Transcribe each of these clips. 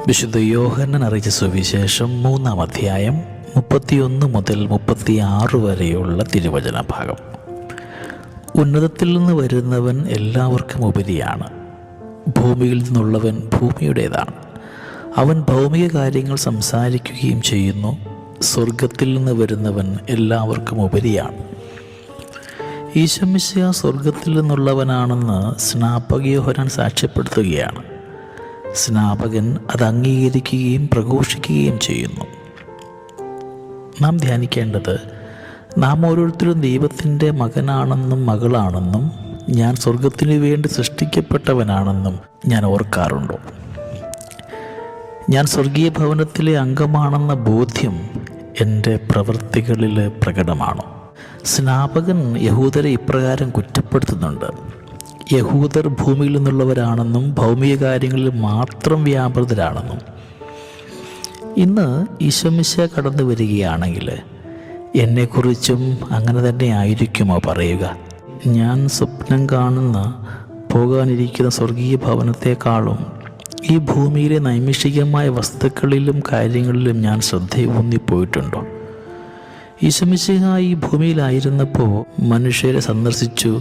വിശുദ്ധ യോഹന്നാൻ അറിയിച്ച സുവിശേഷം 3-ാം അധ്യായം 31 മുതൽ 36 വരെയുള്ള തിരുവചന ഭാഗം. ഉന്നതത്തിൽ നിന്ന് വരുന്നവൻ എല്ലാവർക്കും ഉപരിയാണ്. ഭൂമിയിൽ നിന്നുള്ളവൻ ഭൂമിയുടേതാണ്. അവൻ ഭൗമിക കാര്യങ്ങൾ സംസാരിക്കുകയും ചെയ്യുന്നു. സ്വർഗത്തിൽ നിന്ന് വരുന്നവൻ എല്ലാവർക്കും ഉപരിയാണ്. ഈശോ മിശിഹാ സ്വർഗത്തിൽ നിന്നുള്ളവനാണെന്ന് സ്നാപക യോഹന്നാൻ സാക്ഷ്യപ്പെടുത്തുകയാണ്. സ്നാപകൻ അത് അംഗീകരിക്കുകയും പ്രഘോഷിക്കുകയും ചെയ്യുന്നു. നാം ധ്യാനിക്കേണ്ടത്, നാം ഓരോരുത്തരും ദൈവത്തിൻ്റെ മകനാണെന്നും മകളാണെന്നും ഞാൻ സ്വർഗത്തിനു വേണ്ടി സൃഷ്ടിക്കപ്പെട്ടവനാണെന്നും ഞാൻ ഓർക്കാറുണ്ടോ? ഞാൻ സ്വർഗീയ ഭവനത്തിലെ അംഗമാണെന്ന ബോധ്യം എൻ്റെ പ്രവൃത്തികളിൽ പ്രകടമാണോ? സ്നാപകൻ യഹൂദരെ ഇപ്രകാരം കുറ്റപ്പെടുത്തുന്നുണ്ട്: യഹൂദർ ഭൂമിയിൽ നിന്നുള്ളവരാണെന്നും ഭൗമിക കാര്യങ്ങളിൽ മാത്രം വ്യാപൃതരാണെന്നും. ഇന്ന് ഈശോ മിശിഹാ കടന്നു വരികയാണെങ്കിൽ എന്നെക്കുറിച്ചും അങ്ങനെ തന്നെ ആയിരിക്കുമോ പറയുക? ഞാൻ സ്വപ്നം കാണുന്ന പോകാനിരിക്കുന്ന സ്വർഗീയ ഭവനത്തെക്കാളും ഈ ഭൂമിയിലെ നൈമിഷികമായ വസ്തുക്കളിലും കാര്യങ്ങളിലും ഞാൻ ശ്രദ്ധയൂന്നിപ്പോയിട്ടുണ്ടോ? ഈശോ മിശിഹാ ഈ ഭൂമിയിലായിരുന്നപ്പോൾ മനുഷ്യരെ സന്ദർശിച്ചു,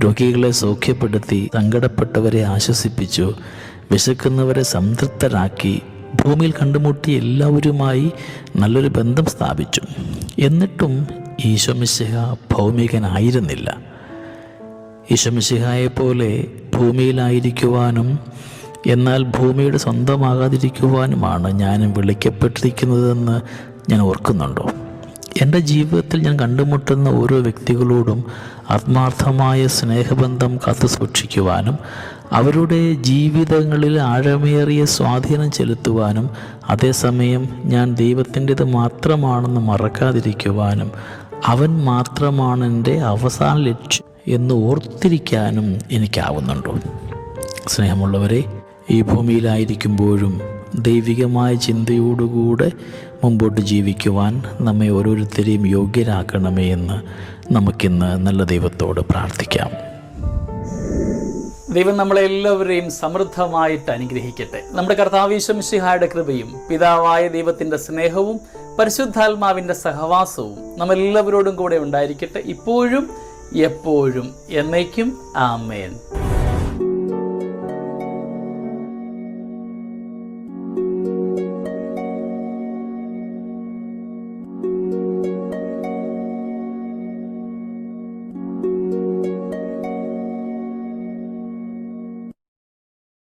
രോഗികളെ സൗഖ്യപ്പെടുത്തി, സങ്കടപ്പെട്ടവരെ ആശ്വസിപ്പിച്ചു, വിശക്കുന്നവരെ സംതൃപ്തരാക്കി, ഭൂമിയിൽ കണ്ടുമുട്ടിയ എല്ലാവരുമായി നല്ലൊരു ബന്ധം സ്ഥാപിച്ചു. എന്നിട്ടും ഈശോ മിശിഹാ ഭൗമികനായിരുന്നില്ല. ഈശോ മിശിഹായെപ്പോലെ ഭൂമിയിലായിരിക്കുവാനും എന്നാൽ ഭൂമിയുടെ സ്വന്തമാകാതിരിക്കുവാനുമാണ് ഞാനും വിളിക്കപ്പെട്ടിരിക്കുന്നതെന്ന് ഞാൻ ഓർക്കുന്നുണ്ടോ? എൻ്റെ ജീവിതത്തിൽ ഞാൻ കണ്ടുമുട്ടുന്ന ഓരോ വ്യക്തികളോടും ആത്മാർത്ഥമായ സ്നേഹബന്ധം കാത്തു സൂക്ഷിക്കുവാനും അവരുടെ ജീവിതങ്ങളിൽ ആഴമേറിയ സ്വാധീനം ചെലുത്തുവാനും അതേസമയം ഞാൻ ദൈവത്തിൻ്റേത് മാത്രമാണെന്ന് മറക്കാതിരിക്കുവാനും അവൻ മാത്രമാണ് എൻ്റെ അവസാന ലക്ഷ്യം എന്ന് ഓർത്തിരിക്കാനും എനിക്കാവുന്നുണ്ടോ? സ്നേഹമുള്ളവരെ, ഈ ഭൂമിയിലായിരിക്കുമ്പോഴും ദൈവികമായ ചിന്തയോടുകൂടെ മുമ്പോട്ട് ജീവിക്കുവാൻ നമ്മെ ഓരോരുത്തരെയും യോഗ്യരാക്കണമേ എന്ന് നമുക്കിന്ന് നല്ല ദൈവത്തോട് പ്രാർത്ഥിക്കാം. ദൈവം നമ്മളെല്ലാവരെയും സമൃദ്ധമായിട്ട് അനുഗ്രഹിക്കട്ടെ. നമ്മുടെ കർത്താവ് ഈശോ മിശിഹായുടെ കൃപയും പിതാവായ ദൈവത്തിൻ്റെ സ്നേഹവും പരിശുദ്ധാത്മാവിൻ്റെ സഹവാസവും നമ്മളെല്ലാവരോടും കൂടെ ഉണ്ടായിരിക്കട്ടെ, ഇപ്പോഴും എപ്പോഴും എന്നേക്കും. ആമേൻ.